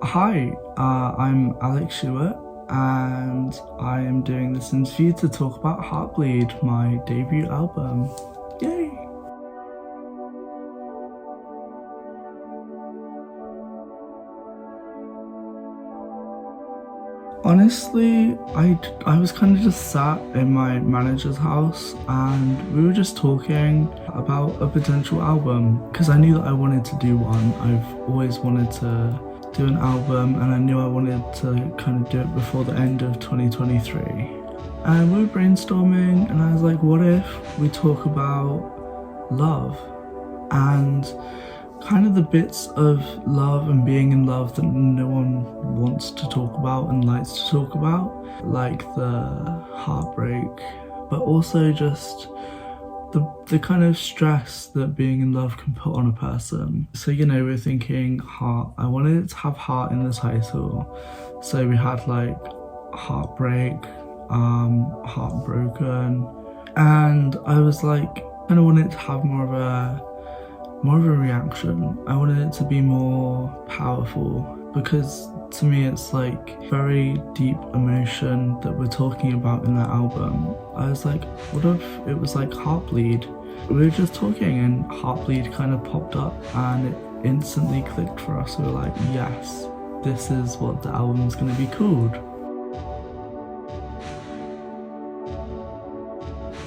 Hi, I'm Alix Ewart and I am doing this interview to talk about Heartbleed, my debut album. Yay! Honestly, I was kind of just sat in my manager's house and we were just talking about a potential album because I knew that I wanted to do one. I've always wanted to do an album and I knew I wanted to kind of do it before the end of 2023. And we were brainstorming and I was like, what if we talk about love and kind of the bits of love and being in love that no one wants to talk about and likes to talk about, like the heartbreak, but also just the kind of stress that being in love can put on a person. So, we're thinking heart. I wanted it to have heart in the title. So we had like heartbreak, heartbroken, and I was like, kind of wanted it to have more of a reaction. I wanted it to be more powerful because to me it's like very deep emotion that we're talking about in that album. I was like, what if it was like Heartbleed? We were just talking and Heartbleed kind of popped up and it instantly clicked for us. We were like, yes, this is what the album's gonna be called.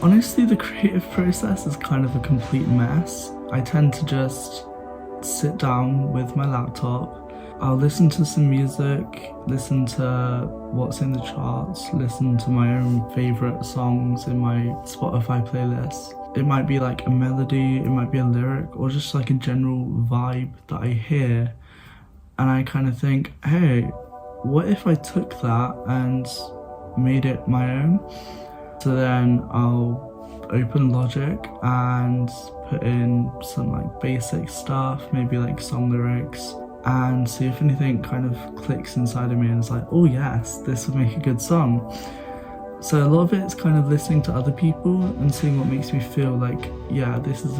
Honestly, the creative process is kind of a complete mess. I tend to just sit down with my laptop. I'll listen to some music, listen to what's in the charts, listen to my own favourite songs in my Spotify playlist. It might be like a melody, it might be a lyric, or just like a general vibe that I hear. And I kind of think, hey, what if I took that and made it my own? So then I'll open Logic and put in some like basic stuff, maybe like song lyrics, and see if anything kind of clicks inside of me and it's like, oh yes, this would make a good song. So a lot of it's kind of listening to other people and seeing what makes me feel like, yeah, this is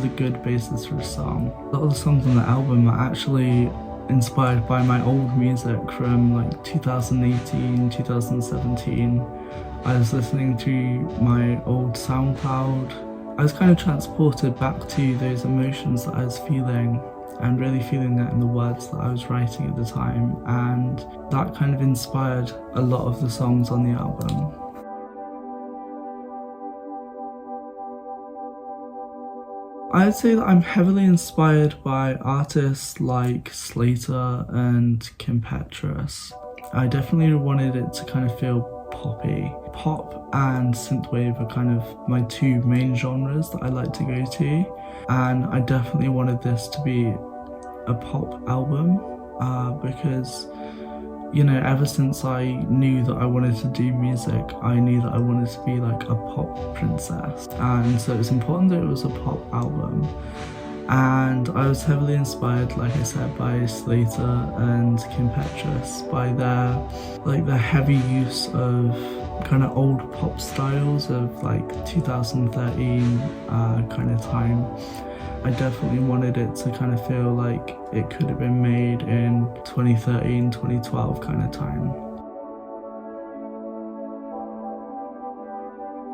a good basis for a song. A lot of the songs on the album are actually inspired by my old music from like 2018, 2017. I was listening to my old SoundCloud. I was kind of transported back to those emotions that I was feeling and really feeling that in the words that I was writing at the time, and that kind of inspired a lot of the songs on the album. I'd say that I'm heavily inspired by artists like Slater and Kim Petras. I definitely wanted it to kind of feel poppy. Pop and synthwave are kind of my two main genres that I like to go to, and I definitely wanted this to be a pop album because, ever since I knew that I wanted to do music, I knew that I wanted to be like a pop princess, and so it's important that it was a pop album. And I was heavily inspired, like I said, by Slater and Kim Petras, by their heavy use of kind of old pop styles of like 2013 kind of time. I definitely wanted it to kind of feel like it could have been made in 2013, 2012 kind of time.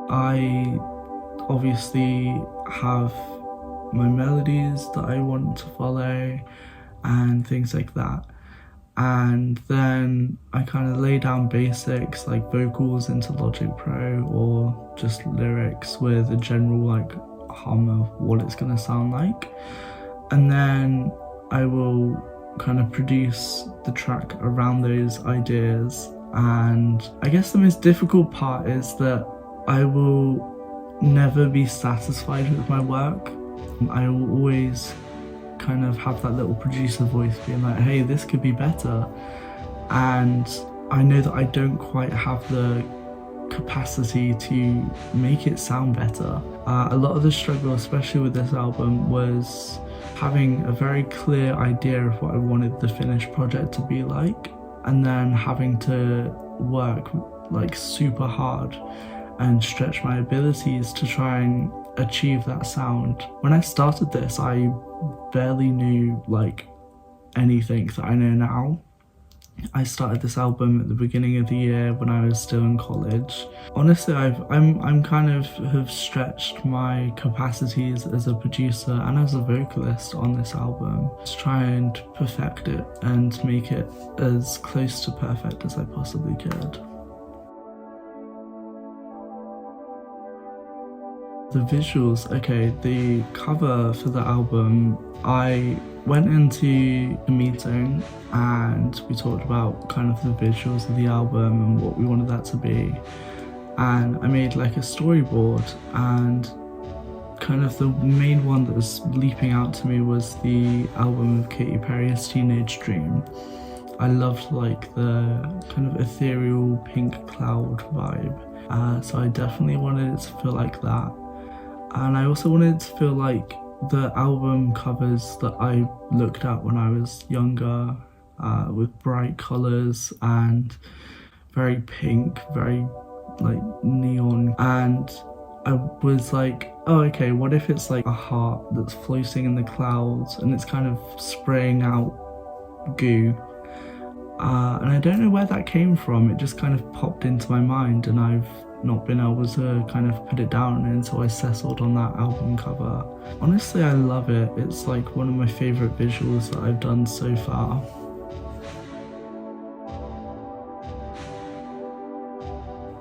I obviously have my melodies that I want to follow and things like that, and then I kind of lay down basics like vocals into Logic Pro or just lyrics with a general like hum of what it's gonna sound like, and then I will kind of produce the track around those ideas. And I guess the most difficult part is that I will never be satisfied with my work. I will always kind of have that little producer voice being like, hey, this could be better. And I know that I don't quite have the capacity to make it sound better. A lot of the struggle, especially with this album, was having a very clear idea of what I wanted the finished project to be like, and then having to work like super hard and stretch my abilities to try and achieve that sound. When I started this, I barely knew like anything that I know now. I started this album at the beginning of the year when I was still in college. Honestly, I'm kind of have stretched my capacities as a producer and as a vocalist on this album to try and perfect it and make it as close to perfect as I possibly could. The visuals, okay, the cover for the album, I went into a meeting and we talked about kind of the visuals of the album and what we wanted that to be. And I made like a storyboard, and kind of the main one that was leaping out to me was the album of Katy Perry's Teenage Dream. I loved like the kind of ethereal pink cloud vibe, so I definitely wanted it to feel like that. And I also wanted it to feel like the album covers that I looked at when I was younger, with bright colours and very pink, very like neon. And I was like, oh okay, what if it's like a heart that's floating in the clouds and it's kind of spraying out goo. And I don't know where that came from, it just kind of popped into my mind and I've not been able to kind of put it down until I settled on that album cover. Honestly, I love it. It's like one of my favourite visuals that I've done so far.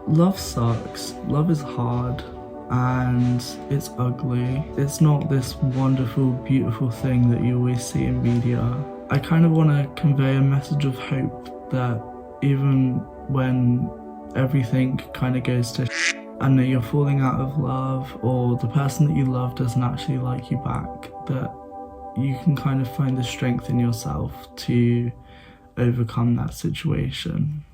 Love sucks. Love is hard and it's ugly. It's not this wonderful, beautiful thing that you always see in media. I kind of want to convey a message of hope that even when everything kind of goes to and that you're falling out of love or the person that you love doesn't actually like you back, that you can kind of find the strength in yourself to overcome that situation.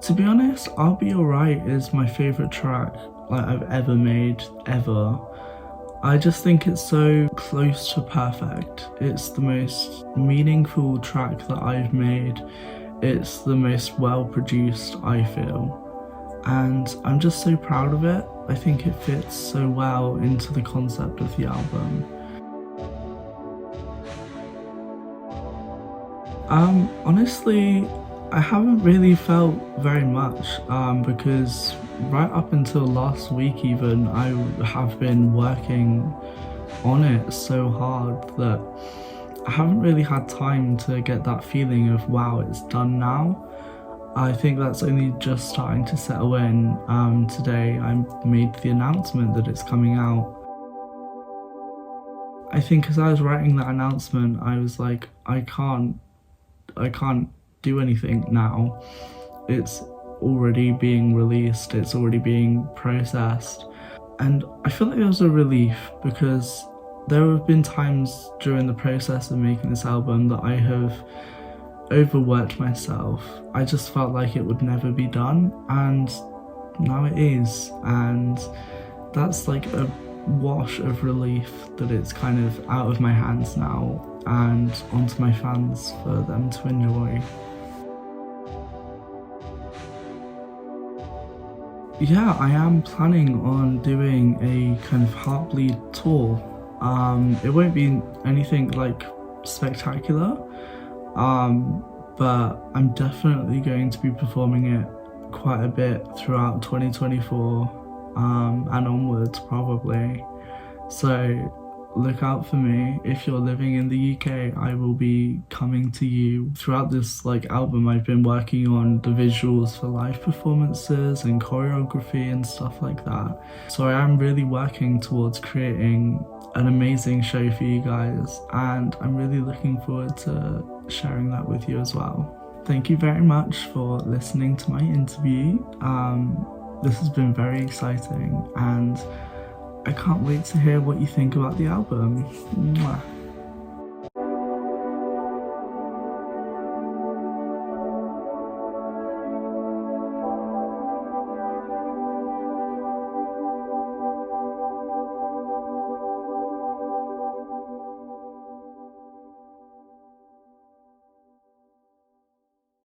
To be honest, I'll Be Alright is my favourite track like I've ever made, ever. I just think it's so close to perfect. It's the most meaningful track that I've made. It's the most well produced, I feel. And I'm just so proud of it. I think it fits so well into the concept of the album. Honestly, I haven't really felt very much because right up until last week even, I have been working on it so hard that I haven't really had time to get that feeling of wow, it's done now. I think that's only just starting to settle in. Today I made the announcement that it's coming out. I think as I was writing that announcement, I was like, I can't do anything now. It's already being released, it's already being processed. And I feel like it was a relief because there have been times during the process of making this album that I have overworked myself. I just felt like it would never be done, and now it is. And that's like a wash of relief that it's kind of out of my hands now and onto my fans for them to enjoy. Yeah, I am planning on doing a kind of Heartbleed tour. It won't be anything like spectacular, but I'm definitely going to be performing it quite a bit throughout 2024 and onwards probably. So look out for me. If you're living in the UK, I will be coming to you. Throughout this album, I've been working on the visuals for live performances and choreography and stuff like that. So I am really working towards creating an amazing show for you guys, and I'm really looking forward to sharing that with you as well. Thank you very much for listening to my interview. This has been very exciting and I can't wait to hear what you think about the album. Mwah.